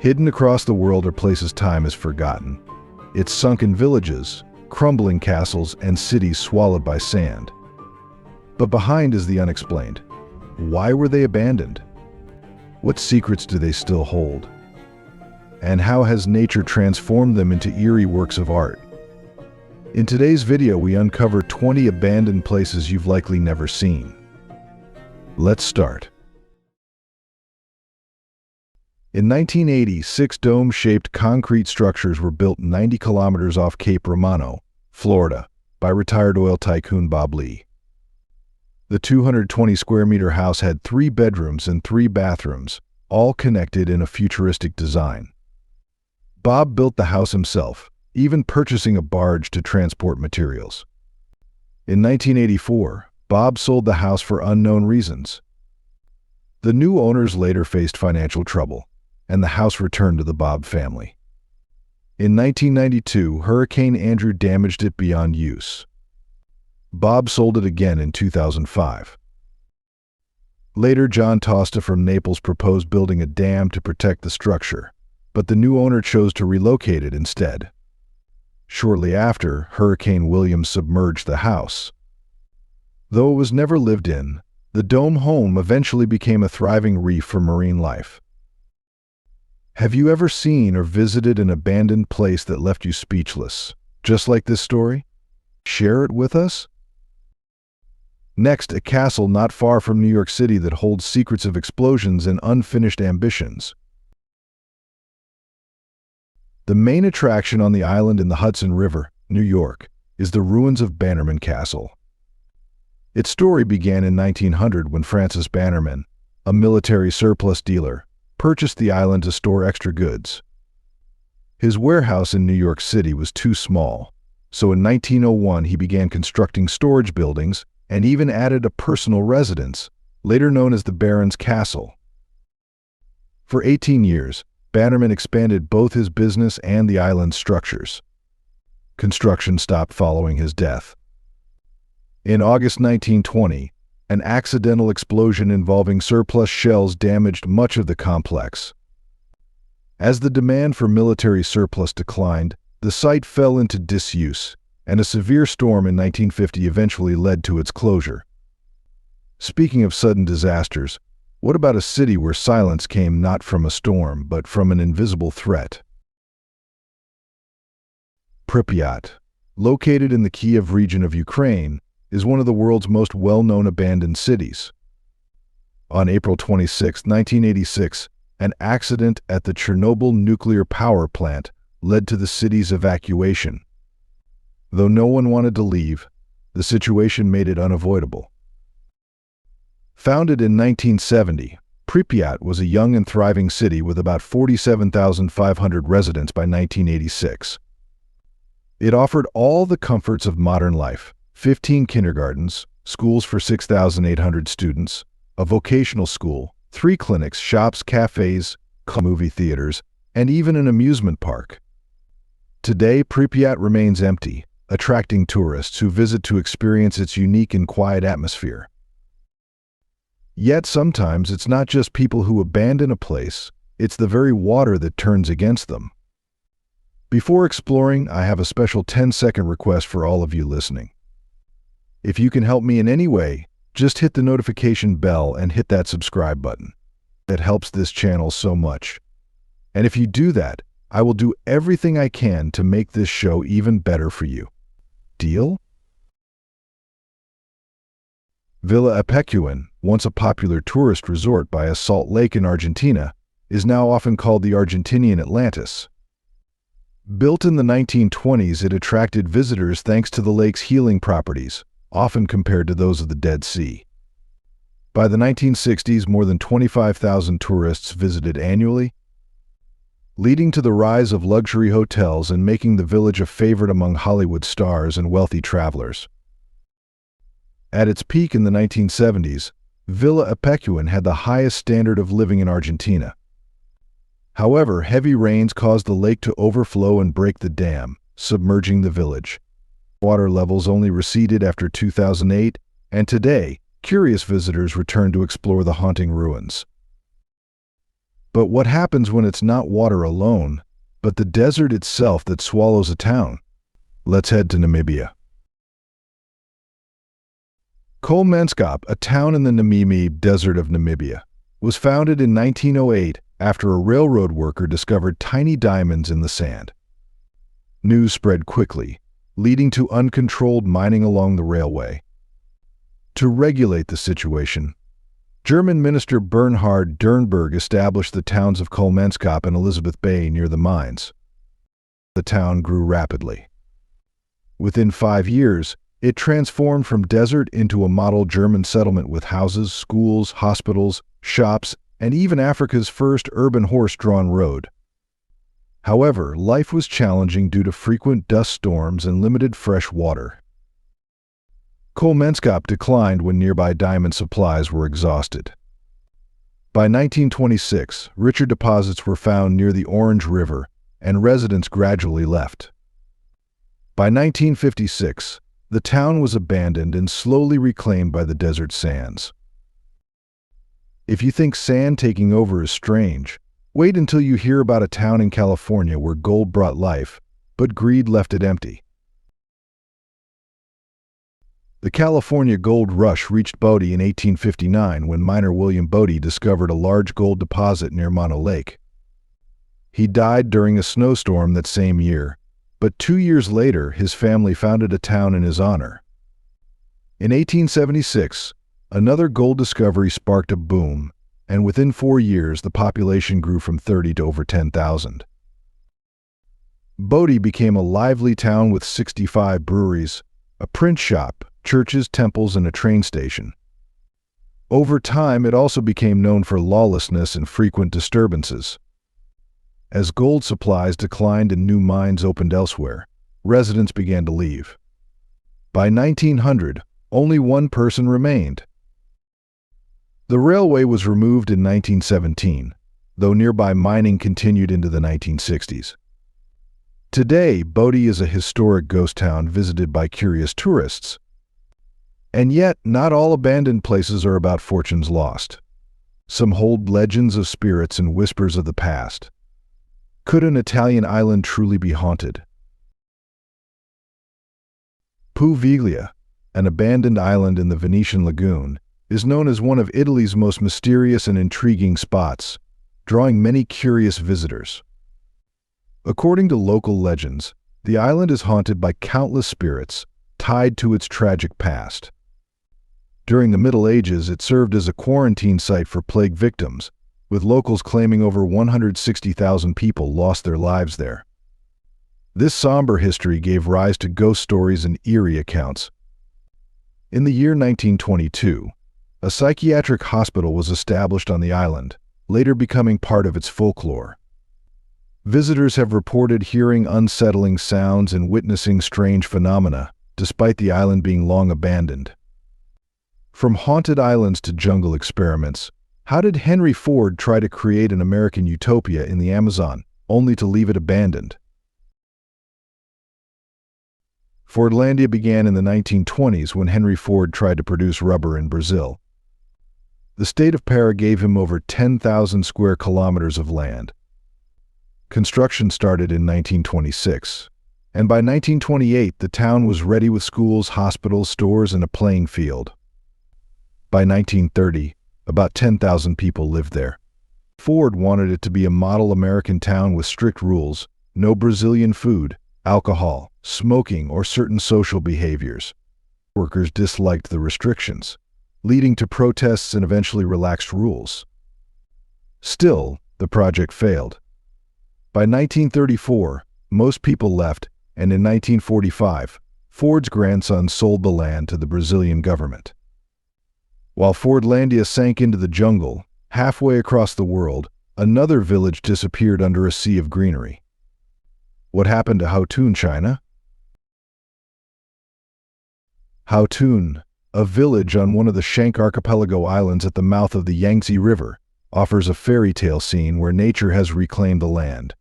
Hidden across the world are places time has forgotten. Its sunken villages, crumbling castles, and cities swallowed by sand. But behind is the unexplained. Why were they abandoned? What secrets do they still hold? And how has nature transformed them into eerie works of art? In today's video, we uncover 20 abandoned places you've likely never seen. Let's start. In 1980, 6 dome-shaped concrete structures were built 90 kilometers off Cape Romano, Florida, by retired oil tycoon Bodie. The 220-square-meter house had 3 bedrooms and 3 bathrooms, all connected in a futuristic design. Bob built the house himself, even purchasing a barge to transport materials. In 1984, Bob sold the house for unknown reasons. The new owners later faced financial trouble, and the house returned to the Bob family. In 1992, Hurricane Andrew damaged it beyond use. Bob sold it again in 2005. Later, John Tosta from Naples proposed building a dam to protect the structure, but the new owner chose to relocate it instead. Shortly after, Hurricane William submerged the house. Though it was never lived in, the dome home eventually became a thriving reef for marine life. Have you ever seen or visited an abandoned place that left you speechless, just like this story? Share it with us? Next, a castle not far from New York City that holds secrets of explosions and unfinished ambitions. The main attraction on the island in the Hudson River, New York, is the ruins of Bannerman Castle. Its story began in 1900 when Francis Bannerman, a military surplus dealer, purchased the island to store extra goods. His warehouse in New York City was too small, so in 1901 he began constructing storage buildings and even added a personal residence, later known as the Baron's Castle. For 18 years, Bannerman expanded both his business and the island's structures. Construction stopped following his death. In August 1920, an accidental explosion involving surplus shells damaged much of the complex. As the demand for military surplus declined, the site fell into disuse, and a severe storm in 1950 eventually led to its closure. Speaking of sudden disasters, what about a city where silence came not from a storm, but from an invisible threat? Pripyat, located in the Kiev region of Ukraine, is one of the world's most well-known abandoned cities. On April 26, 1986, an accident at the Chernobyl nuclear power plant led to the city's evacuation. Though no one wanted to leave, the situation made it unavoidable. Founded in 1970, Pripyat was a young and thriving city with about 47,500 residents by 1986. It offered all the comforts of modern life: 15 kindergartens, schools for 6,800 students, a vocational school, 3 clinics, shops, cafes, movie theaters, and even an amusement park. Today, Pripyat remains empty, attracting tourists who visit to experience its unique and quiet atmosphere. Yet sometimes it's not just people who abandon a place, it's the very water that turns against them. Before exploring, I have a special 10-second request for all of you listening. If you can help me in any way, just hit the notification bell and hit that subscribe button. That helps this channel so much. And if you do that, I will do everything I can to make this show even better for you. Deal? Villa Epecuén, once a popular tourist resort by a salt lake in Argentina, is now often called the Argentinian Atlantis. Built in the 1920s, it attracted visitors thanks to the lake's healing properties, often compared to those of the Dead Sea. By the 1960s, more than 25,000 tourists visited annually, leading to the rise of luxury hotels and making the village a favorite among Hollywood stars and wealthy travelers. At its peak in the 1970s, Villa Epecuén had the highest standard of living in Argentina. However, heavy rains caused the lake to overflow and break the dam, submerging the village. Water levels only receded after 2008, and today, curious visitors return to explore the haunting ruins. But what happens when it's not water alone, but the desert itself that swallows a town? Let's head to Namibia. Kolmanskop, a town in the Namibia desert of Namibia, was founded in 1908 after a railroad worker discovered tiny diamonds in the sand. News spread quickly, leading to uncontrolled mining along the railway. To regulate the situation, German Minister Bernhard Dernberg established the towns of Kolmanskop and Elizabeth Bay near the mines. The town grew rapidly. Within 5 years, it transformed from desert into a model German settlement with houses, schools, hospitals, shops, and even Africa's first urban horse-drawn road. However, life was challenging due to frequent dust storms and limited fresh water. Kolmanskop declined when nearby diamond supplies were exhausted. By 1926, richer deposits were found near the Orange River, and residents gradually left. By 1956, the town was abandoned and slowly reclaimed by the desert sands. If you think sand taking over is strange, wait until you hear about a town in California where gold brought life, but greed left it empty. The California gold rush reached Bodie in 1859 when miner William Bodie discovered a large gold deposit near Romano Lake. He died during a snowstorm that same year, but 2 years later his family founded a town in his honor. In 1876, another gold discovery sparked a boom, and within 4 years the population grew from 30 to over 10,000. Bodie became a lively town with 65 breweries, a print shop, churches, temples, and a train station. Over time, it also became known for lawlessness and frequent disturbances. As gold supplies declined and new mines opened elsewhere, residents began to leave. By 1900, only one person remained. The railway was removed in 1917, though nearby mining continued into the 1960s. Today, Bodie is a historic ghost town visited by curious tourists. And yet, not all abandoned places are about fortunes lost. Some hold legends of spirits and whispers of the past. Could an Italian island truly be haunted? Poveglia, an abandoned island in the Venetian lagoon, is known as one of Italy's most mysterious and intriguing spots, drawing many curious visitors. According to local legends, the island is haunted by countless spirits tied to its tragic past. During the Middle Ages, it served as a quarantine site for plague victims, with locals claiming over 160,000 people lost their lives there. This somber history gave rise to ghost stories and eerie accounts. In the year 1922, a psychiatric hospital was established on the island, later becoming part of its folklore. Visitors have reported hearing unsettling sounds and witnessing strange phenomena, despite the island being long abandoned. From haunted islands to jungle experiments, how did Henry Ford try to create an American utopia in the Amazon, only to leave it abandoned? Fordlandia began in the 1920s when Henry Ford tried to produce rubber in Brazil. The state of Pará gave him over 10,000 square kilometers of land. Construction started in 1926, and by 1928 the town was ready with schools, hospitals, stores, and a playing field. By 1930, about 10,000 people lived there. Ford wanted it to be a model American town with strict rules, no Brazilian food, alcohol, smoking, or certain social behaviors. Workers disliked the restrictions, leading to protests and eventually relaxed rules. Still, the project failed. By 1934, most people left, and in 1945, Ford's grandson sold the land to the Brazilian government. While Fordlandia sank into the jungle, halfway across the world, another village disappeared under a sea of greenery. What happened to Houtun, China? Houtun, a village on one of the Schenk Archipelago islands at the mouth of the Yangtze River, offers a fairy tale scene where nature has reclaimed the land.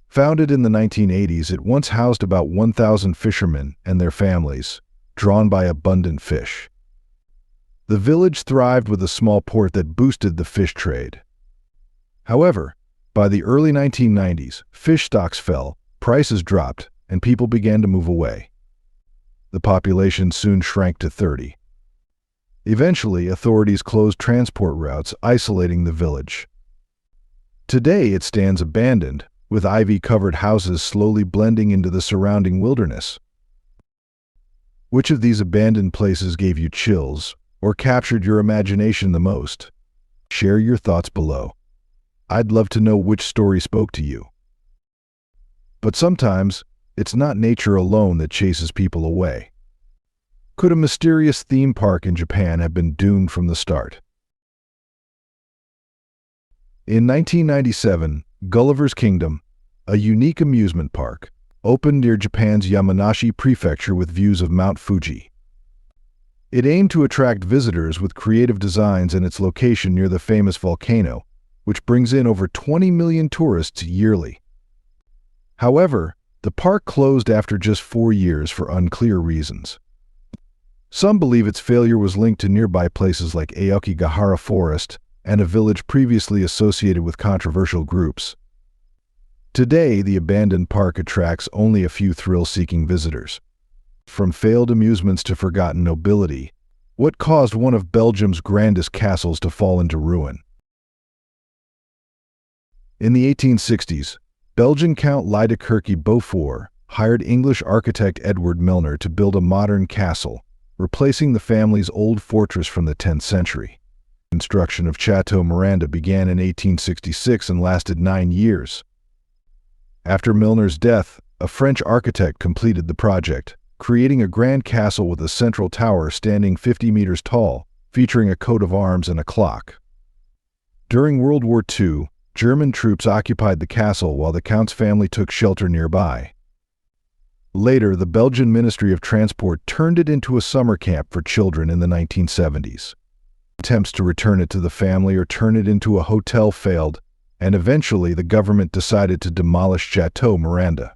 Founded in the 1980s, it once housed about 1,000 fishermen and their families, drawn by abundant fish. The village thrived with a small port that boosted the fish trade. However, by the early 1990s, fish stocks fell, prices dropped, and people began to move away. The population soon shrank to 30. Eventually, authorities closed transport routes, isolating the village. Today, it stands abandoned, with ivy-covered houses slowly blending into the surrounding wilderness. Which of these abandoned places gave you chills or captured your imagination the most? Share your thoughts below. I'd love to know which story spoke to you. But sometimes, it's not nature alone that chases people away. Could a mysterious theme park in Japan have been doomed from the start? In 1997, Gulliver's Kingdom, a unique amusement park, opened near Japan's Yamanashi Prefecture with views of Mount Fuji. It aimed to attract visitors with creative designs and its location near the famous volcano, which brings in over 20 million tourists yearly. However, the park closed after just 4 years for unclear reasons. Some believe its failure was linked to nearby places like Aokigahara Forest and a village previously associated with controversial groups. Today, the abandoned park attracts only a few thrill-seeking visitors. From failed amusements to forgotten nobility, what caused one of Belgium's grandest castles to fall into ruin? In the 1860s, Belgian Count Liedekerke Beaufort hired English architect Edward Milner to build a modern castle, replacing the family's old fortress from the 10th century. Construction of Château Miranda began in 1866 and lasted 9 years. After Milner's death, a French architect completed the project, creating a grand castle with a central tower standing 50 meters tall, featuring a coat of arms and a clock. During World War II, German troops occupied the castle while the Count's family took shelter nearby. Later, the Belgian Ministry of Transport turned it into a summer camp for children in the 1970s. Attempts to return it to the family or turn it into a hotel failed, and eventually the government decided to demolish Château Miranda.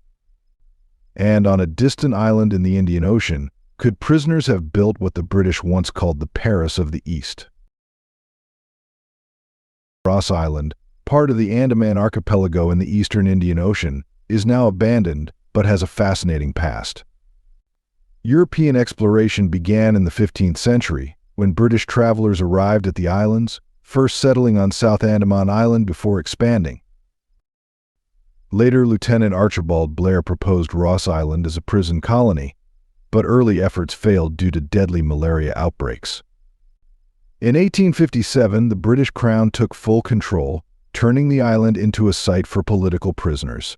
And on a distant island in the Indian Ocean, could prisoners have built what the British once called the Paris of the East? Ross Island, part of the Andaman Archipelago in the eastern Indian Ocean, is now abandoned but has a fascinating past. European exploration began in the 15th century, when British travelers arrived at the islands, first settling on South Andaman Island before expanding. Later, Lieutenant Archibald Blair proposed Ross Island as a prison colony, but early efforts failed due to deadly malaria outbreaks. In 1857, the British Crown took full control, turning the island into a site for political prisoners.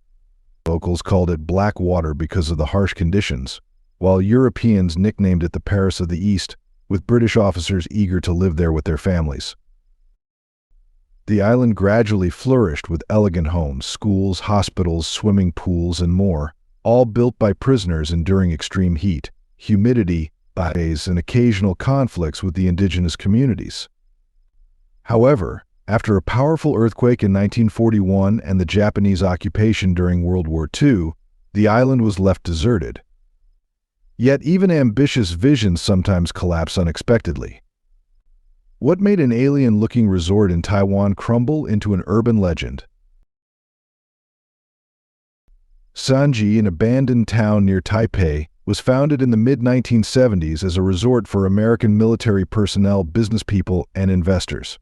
Locals called it Black Water because of the harsh conditions, while Europeans nicknamed it the Paris of the East, with British officers eager to live there with their families. The island gradually flourished with elegant homes, schools, hospitals, swimming pools, and more, all built by prisoners enduring extreme heat, humidity, and occasional conflicts with the indigenous communities. However, after a powerful earthquake in 1941 and the Japanese occupation during World War II, the island was left deserted. Yet even ambitious visions sometimes collapse unexpectedly. What made an alien-looking resort in Taiwan crumble into an urban legend? Sanji, an abandoned town near Taipei, was founded in the mid-1970s as a resort for American military personnel, businesspeople, and investors.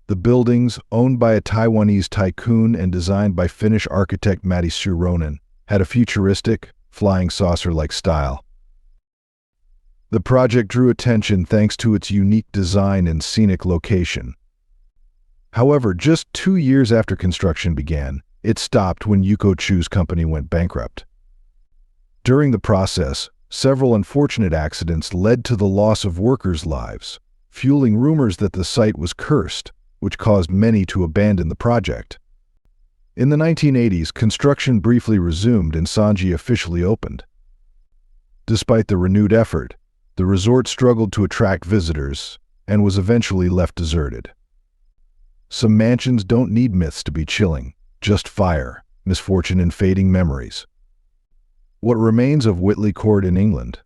The buildings, owned by a Taiwanese tycoon and designed by Finnish architect Matti Suuronen, had a futuristic, flying saucer-like style. The project drew attention thanks to its unique design and scenic location. However, just 2 years after construction began, it stopped when Yuko Chu's company went bankrupt. During the process, several unfortunate accidents led to the loss of workers' lives, fueling rumors that the site was cursed, which caused many to abandon the project. In the 1980s, construction briefly resumed and Sanji officially opened. Despite the renewed effort, the resort struggled to attract visitors and was eventually left deserted. Some mansions don't need myths to be chilling, just fire, misfortune, and fading memories. What remains of Whitley Court in England?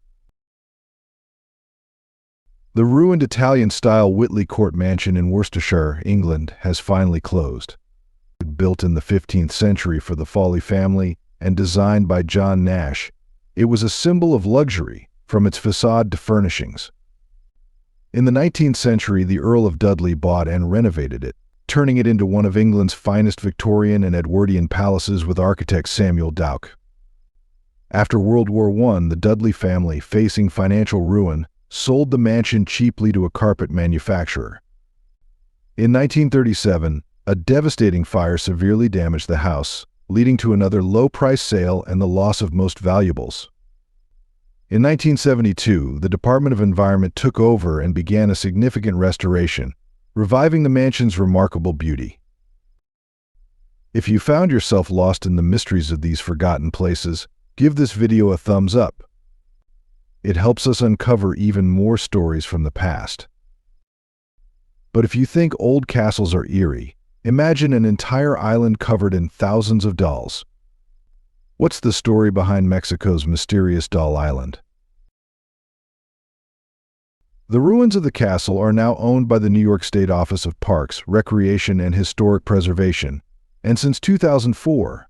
The ruined Italian-style Whitley Court mansion in Worcestershire, England, has finally closed. Built in the 15th century for the Foley family and designed by John Nash, it was a symbol of luxury, from its facade to furnishings. In the 19th century, the Earl of Dudley bought and renovated it, turning it into one of England's finest Victorian and Edwardian palaces with architect Samuel Dowke. After World War I, the Dudley family, facing financial ruin, sold the mansion cheaply to a carpet manufacturer. In 1937, a devastating fire severely damaged the house, leading to another low-price sale and the loss of most valuables. In 1972, the Department of Environment took over and began a significant restoration, reviving the mansion's remarkable beauty. If you found yourself lost in the mysteries of these forgotten places, give this video a thumbs up. It helps us uncover even more stories from the past. But if you think old castles are eerie, imagine an entire island covered in thousands of dolls. What's the story behind Mexico's mysterious doll island? The ruins of the castle are now owned by the New York State Office of Parks, Recreation, and Historic Preservation, and since 2004,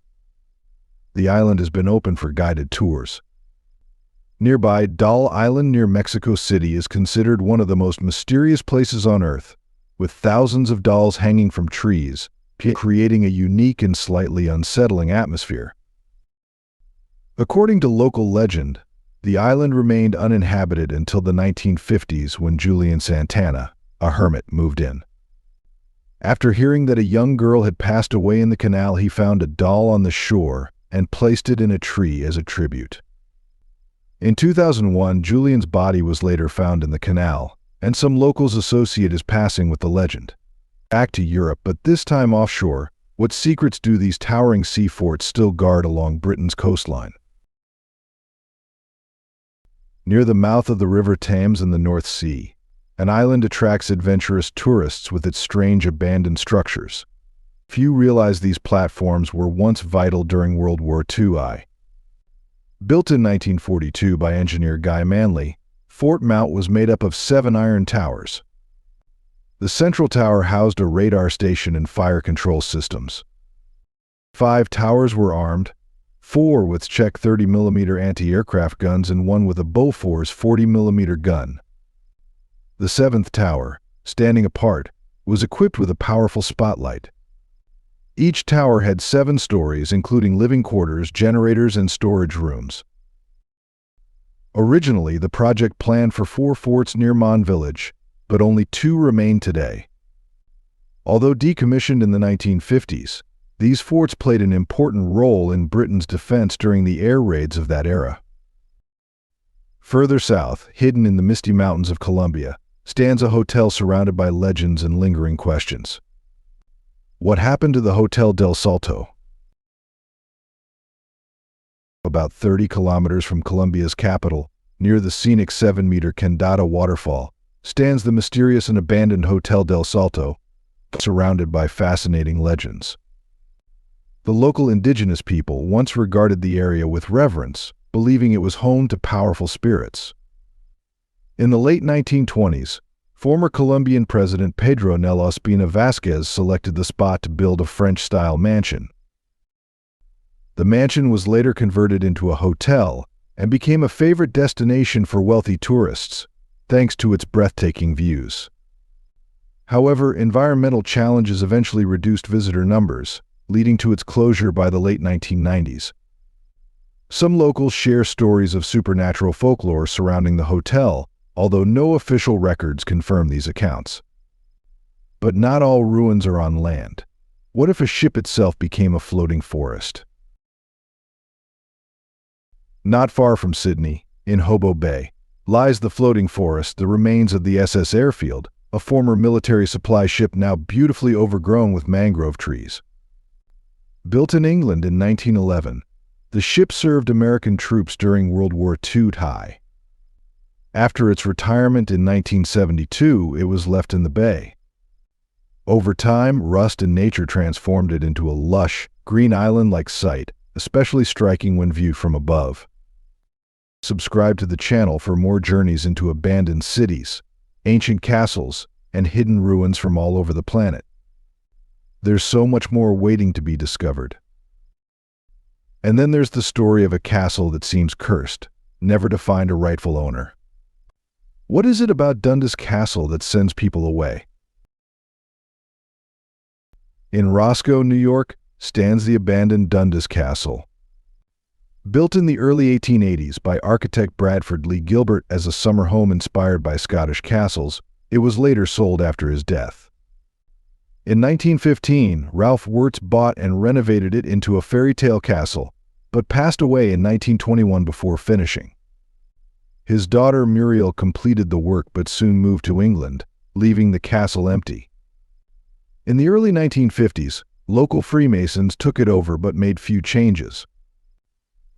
the island has been open for guided tours. Nearby, Doll Island near Mexico City is considered one of the most mysterious places on Earth, with thousands of dolls hanging from trees, creating a unique and slightly unsettling atmosphere. According to local legend, the island remained uninhabited until the 1950s when Julian Santana, a hermit, moved in. After hearing that a young girl had passed away in the canal, he found a doll on the shore and placed it in a tree as a tribute. In 2001, Julian's body was later found in the canal, and some locals associate his passing with the legend. Back to Europe, but this time offshore, what secrets do these towering sea forts still guard along Britain's coastline? Near the mouth of the River Thames in the North Sea, an island attracts adventurous tourists with its strange abandoned structures. Few realize these platforms were once vital during World War II. Built in 1942 by engineer Guy Manley, Fort Mount was made up of 7 iron towers. The central tower housed a radar station and fire control systems. 5 towers were armed, 4 with Czech 30mm anti-aircraft guns and 1 with a Bofors 40mm gun. The 7th tower, standing apart, was equipped with a powerful spotlight. Each tower had 7 stories, including living quarters, generators, and storage rooms. Originally, the project planned for 4 forts near Mon Village, but only 2 remain today. Although decommissioned in the 1950s, these forts played an important role in Britain's defense during the air raids of that era. Further south, hidden in the misty mountains of Colombia, stands a hotel surrounded by legends and lingering questions. What happened to the Hotel del Salto? About 30 kilometers from Colombia's capital, near the scenic 7-meter Candada waterfall, stands the mysterious and abandoned Hotel del Salto, surrounded by fascinating legends. The local indigenous people once regarded the area with reverence, believing it was home to powerful spirits. In the late 1920s, former Colombian President Pedro Nel Ospina Vázquez selected the spot to build a French-style mansion. The mansion was later converted into a hotel and became a favorite destination for wealthy tourists, thanks to its breathtaking views. However, environmental challenges eventually reduced visitor numbers, leading to its closure by the late 1990s. Some locals share stories of supernatural folklore surrounding the hotel, although no official records confirm these accounts. But not all ruins are on land. What if a ship itself became a floating forest? Not far from Sydney, in Hobo Bay, lies the floating forest, the remains of the SS Airfield, a former military supply ship now beautifully overgrown with mangrove trees. Built in England in 1911, the ship served American troops during World War II. After its retirement in 1972, it was left in the bay. Over time, rust and nature transformed it into a lush, green island-like site, especially striking when viewed from above. Subscribe to the channel for more journeys into abandoned cities, ancient castles, and hidden ruins from all over the planet. There's so much more waiting to be discovered. And then there's the story of a castle that seems cursed, never to find a rightful owner. What is it about Dundas Castle that sends people away? In Roscoe, New York, stands the abandoned Dundas Castle. Built in the early 1880s by architect Bradford Lee Gilbert as a summer home inspired by Scottish castles, it was later sold after his death. In 1915, Ralph Wirtz bought and renovated it into a fairy tale castle, but passed away in 1921 before finishing. His daughter Muriel completed the work but soon moved to England, leaving the castle empty. In the early 1950s, local Freemasons took it over but made few changes.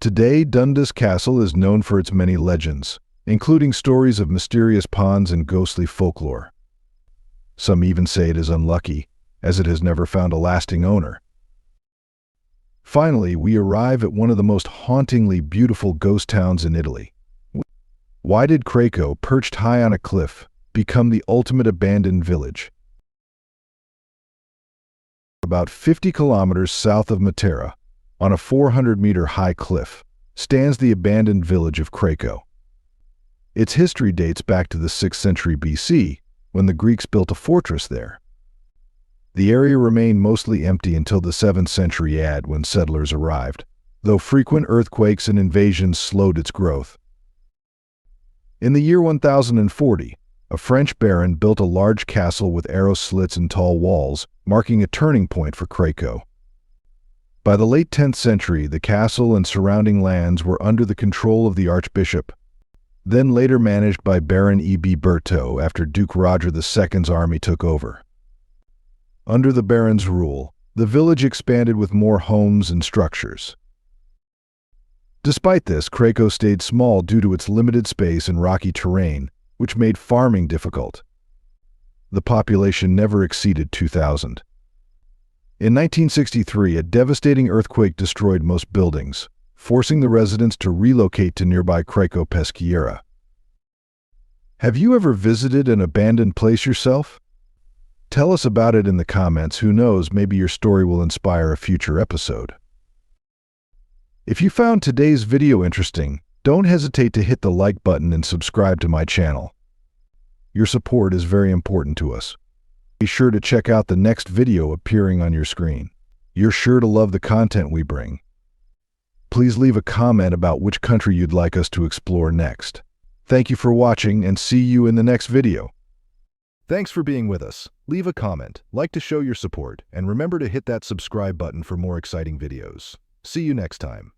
Today, Dundas Castle is known for its many legends, including stories of mysterious ponds and ghostly folklore. Some even say it is unlucky, as it has never found a lasting owner. Finally, we arrive at one of the most hauntingly beautiful ghost towns in Italy. Why did Craco, perched high on a cliff, become the ultimate abandoned village? About 50 kilometers south of Matera, on a 400-meter-high cliff, stands the abandoned village of Craco. Its history dates back to the 6th century BC, when the Greeks built a fortress there. The area remained mostly empty until the 7th century AD when settlers arrived, though frequent earthquakes and invasions slowed its growth. In the year 1040, a French baron built a large castle with arrow slits and tall walls, marking a turning point for Craco. By the late 10th century, the castle and surrounding lands were under the control of the archbishop, then later managed by Baron E. B. Berto after Duke Roger II's army took over. Under the baron's rule, the village expanded with more homes and structures. Despite this, Craco stayed small due to its limited space and rocky terrain, which made farming difficult. The population never exceeded 2,000. In 1963, a devastating earthquake destroyed most buildings, forcing the residents to relocate to nearby Craco Peschiera. Have you ever visited an abandoned place yourself? Tell us about it in the comments. Who knows, maybe your story will inspire a future episode. If you found today's video interesting, don't hesitate to hit the like button and subscribe to my channel. Your support is very important to us. Be sure to check out the next video appearing on your screen. You're sure to love the content we bring. Please leave a comment about which country you'd like us to explore next. Thank you for watching and see you in the next video. Thanks for being with us. Leave a comment, like to show your support, and remember to hit that subscribe button for more exciting videos. See you next time.